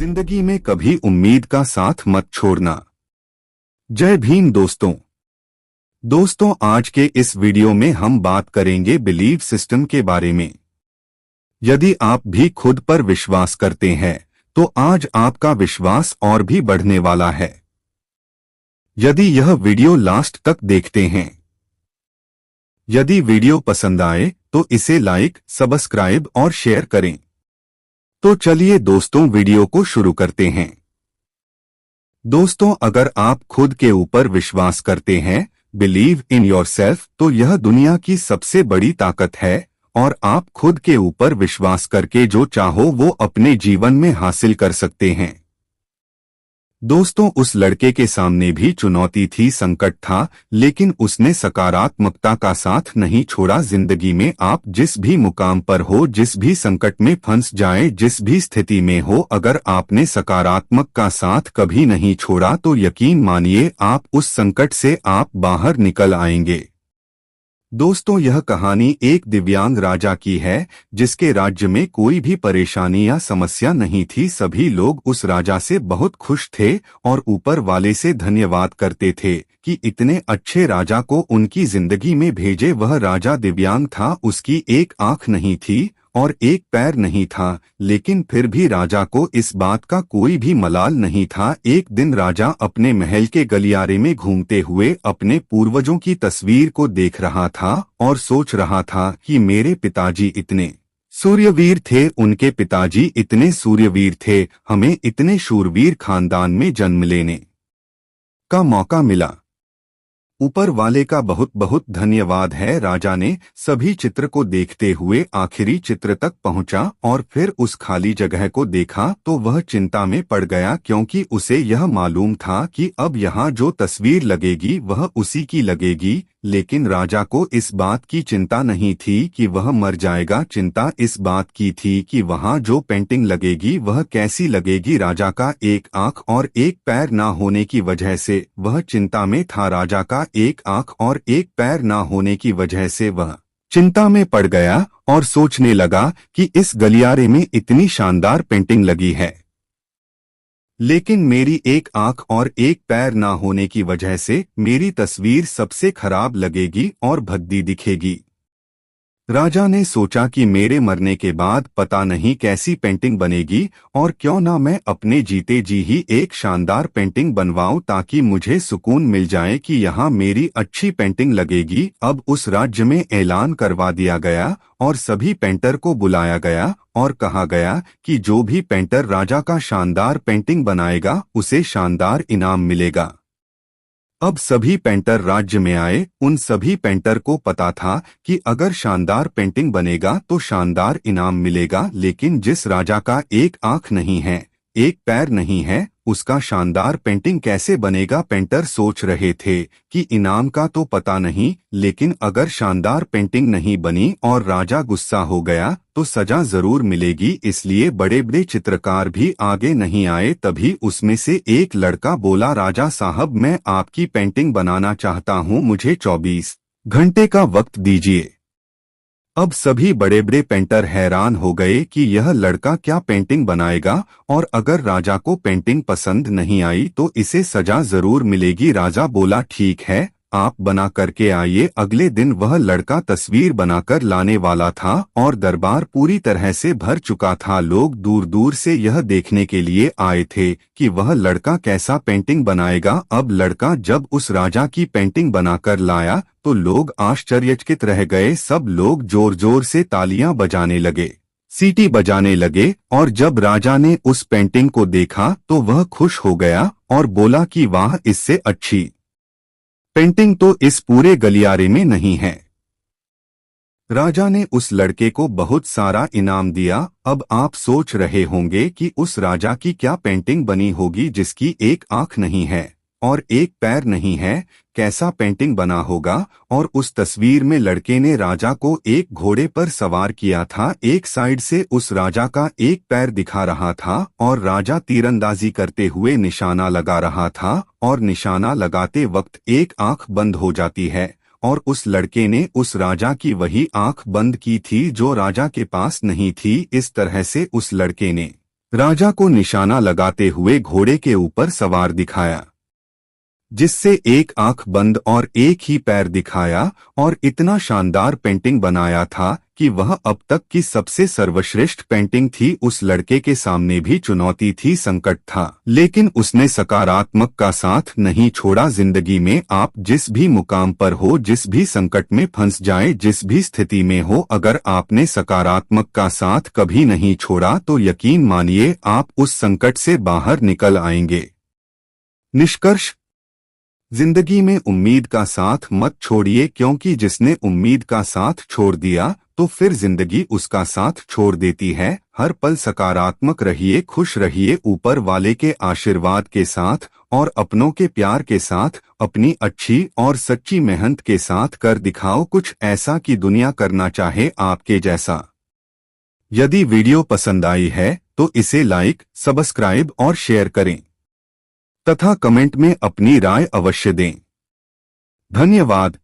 जिंदगी में कभी उम्मीद का साथ मत छोड़ना। जय भीम दोस्तों, आज के इस वीडियो में हम बात करेंगे बिलीव सिस्टम के बारे में। यदि आप भी खुद पर विश्वास करते हैं तो आज आपका विश्वास और भी बढ़ने वाला है। यदि यह वीडियो लास्ट तक देखते हैं, यदि वीडियो पसंद आए तो इसे लाइक, सब्सक्राइब और शेयर करें। तो चलिए दोस्तों, वीडियो को शुरू करते हैं। दोस्तों, अगर आप खुद के ऊपर विश्वास करते हैं, बिलीव इन योरसेल्फ, तो यह दुनिया की सबसे बड़ी ताकत है और आप खुद के ऊपर विश्वास करके जो चाहो वो अपने जीवन में हासिल कर सकते हैं। दोस्तों, उस लड़के के सामने भी चुनौती थी, संकट था, लेकिन उसने सकारात्मकता का साथ नहीं छोड़ा। जिंदगी में आप जिस भी मुकाम पर हो, जिस भी संकट में फंस जाए, जिस भी स्थिति में हो, अगर आपने सकारात्मक का साथ कभी नहीं छोड़ा तो यकीन मानिए आप उस संकट से आप बाहर निकल आएंगे। दोस्तों, यह कहानी एक दिव्यांग राजा की है जिसके राज्य में कोई भी परेशानी या समस्या नहीं थी। सभी लोग उस राजा से बहुत खुश थे और ऊपर वाले से धन्यवाद करते थे कि इतने अच्छे राजा को उनकी जिंदगी में भेजे। वह राजा दिव्यांग था, उसकी एक आंख नहीं थी और एक पैर नहीं था, लेकिन फिर भी राजा को इस बात का कोई भी मलाल नहीं था। एक दिन राजा अपने महल के गलियारे में घूमते हुए अपने पूर्वजों की तस्वीर को देख रहा था और सोच रहा था कि मेरे पिताजी इतने सूर्यवीर थे, उनके पिताजी इतने सूर्यवीर थे, हमें इतने शूरवीर खानदान में जन्म लेने का मौका मिला। ऊपर वाले का बहुत बहुत धन्यवाद है। राजा ने सभी चित्र को देखते हुए आखिरी चित्र तक पहुंचा और फिर उस खाली जगह को देखा तो वह चिंता में पड़ गया, क्योंकि उसे यह मालूम था कि अब यहाँ जो तस्वीर लगेगी वह उसी की लगेगी। लेकिन राजा को इस बात की चिंता नहीं थी कि वह मर जाएगा, चिंता इस बात की थी कि वहाँ जो पेंटिंग लगेगी वह कैसी लगेगी। राजा का एक आंख और एक पैर ना होने की वजह से वह चिंता में था। राजा का एक आंख और एक पैर ना होने की वजह से वह चिंता में पड़ गया और सोचने लगा कि इस गलियारे में इतनी शानदार पेंटिंग लगी है, लेकिन मेरी एक आंख और एक पैर ना होने की वजह से मेरी तस्वीर सबसे खराब लगेगी और भद्दी दिखेगी। राजा ने सोचा कि मेरे मरने के बाद पता नहीं कैसी पेंटिंग बनेगी, और क्यों ना मैं अपने जीते जी ही एक शानदार पेंटिंग बनवाऊं ताकि मुझे सुकून मिल जाए कि यहाँ मेरी अच्छी पेंटिंग लगेगी। अब उस राज्य में ऐलान करवा दिया गया और सभी पेंटर को बुलाया गया और कहा गया कि जो भी पेंटर राजा का शानदार पेंटिंग बनाएगा उसे शानदार इनाम मिलेगा। अब सभी पेंटर राज्य में आए। उन सभी पेंटर को पता था कि अगर शानदार पेंटिंग बनेगा तो शानदार इनाम मिलेगा, लेकिन जिस राजा का एक आंख नहीं है, एक पैर नहीं है, उसका शानदार पेंटिंग कैसे बनेगा। पेंटर सोच रहे थे कि इनाम का तो पता नहीं, लेकिन अगर शानदार पेंटिंग नहीं बनी और राजा गुस्सा हो गया तो सजा जरूर मिलेगी। इसलिए बड़े बड़े चित्रकार भी आगे नहीं आए। तभी उसमें से एक लड़का बोला, राजा साहब, मैं आपकी पेंटिंग बनाना चाहता हूँ, मुझे 24 घंटे का वक्त दीजिए। अब सभी बड़े बड़े पेंटर हैरान हो गए कि यह लड़का क्या पेंटिंग बनाएगा, और अगर राजा को पेंटिंग पसंद नहीं आई तो इसे सजा जरूर मिलेगी। राजा बोला, ठीक है, आप बना करके आइए। अगले दिन वह लड़का तस्वीर बनाकर लाने वाला था और दरबार पूरी तरह से भर चुका था। लोग दूर दूर से यह देखने के लिए आए थे कि वह लड़का कैसा पेंटिंग बनाएगा। अब लड़का जब उस राजा की पेंटिंग बनाकर लाया तो लोग आश्चर्यचकित रह गए। सब लोग जोर जोर से तालियां बजाने लगे, सीटी बजाने लगे, और जब राजा ने उस पेंटिंग को देखा तो वह खुश हो गया और बोला कि वाह, इससे अच्छी पेंटिंग तो इस पूरे गलियारे में नहीं है। राजा ने उस लड़के को बहुत सारा इनाम दिया। अब आप सोच रहे होंगे कि उस राजा की क्या पेंटिंग बनी होगी जिसकी एक आंख नहीं है और एक पैर नहीं है, कैसा पेंटिंग बना होगा। और उस तस्वीर में लड़के ने राजा को एक घोड़े पर सवार किया था। एक साइड से उस राजा का एक पैर दिखा रहा था और राजा तीरंदाजी करते हुए निशाना लगा रहा था, और निशाना लगाते वक्त एक आंख बंद हो जाती है, और उस लड़के ने उस राजा की वही आंख बंद की थी जो राजा के पास नहीं थी। इस तरह से उस लड़के ने राजा को निशाना लगाते हुए घोड़े के ऊपर सवार दिखाया, जिससे एक आंख बंद और एक ही पैर दिखाया, और इतना शानदार पेंटिंग बनाया था कि वह अब तक की सबसे सर्वश्रेष्ठ पेंटिंग थी। उस लड़के के सामने भी चुनौती थी, संकट था, लेकिन उसने सकारात्मक का साथ नहीं छोड़ा। जिंदगी में आप जिस भी मुकाम पर हो, जिस भी संकट में फंस जाए, जिस भी स्थिति में हो, अगर आपने सकारात्मक का साथ कभी नहीं छोड़ा तो यकीन मानिए आप उस संकट से बाहर निकल आएंगे। निष्कर्ष: जिंदगी में उम्मीद का साथ मत छोड़िए, क्योंकि जिसने उम्मीद का साथ छोड़ दिया तो फिर जिंदगी उसका साथ छोड़ देती है। हर पल सकारात्मक रहिए, खुश रहिए, ऊपर वाले के आशीर्वाद के साथ और अपनों के प्यार के साथ, अपनी अच्छी और सच्ची मेहनत के साथ कर दिखाओ कुछ ऐसा कि दुनिया करना चाहे आपके जैसा। यदि वीडियो पसंद आई है तो इसे लाइक, सब्सक्राइब और शेयर करें तथा कमेंट में अपनी राय अवश्य दें। धन्यवाद।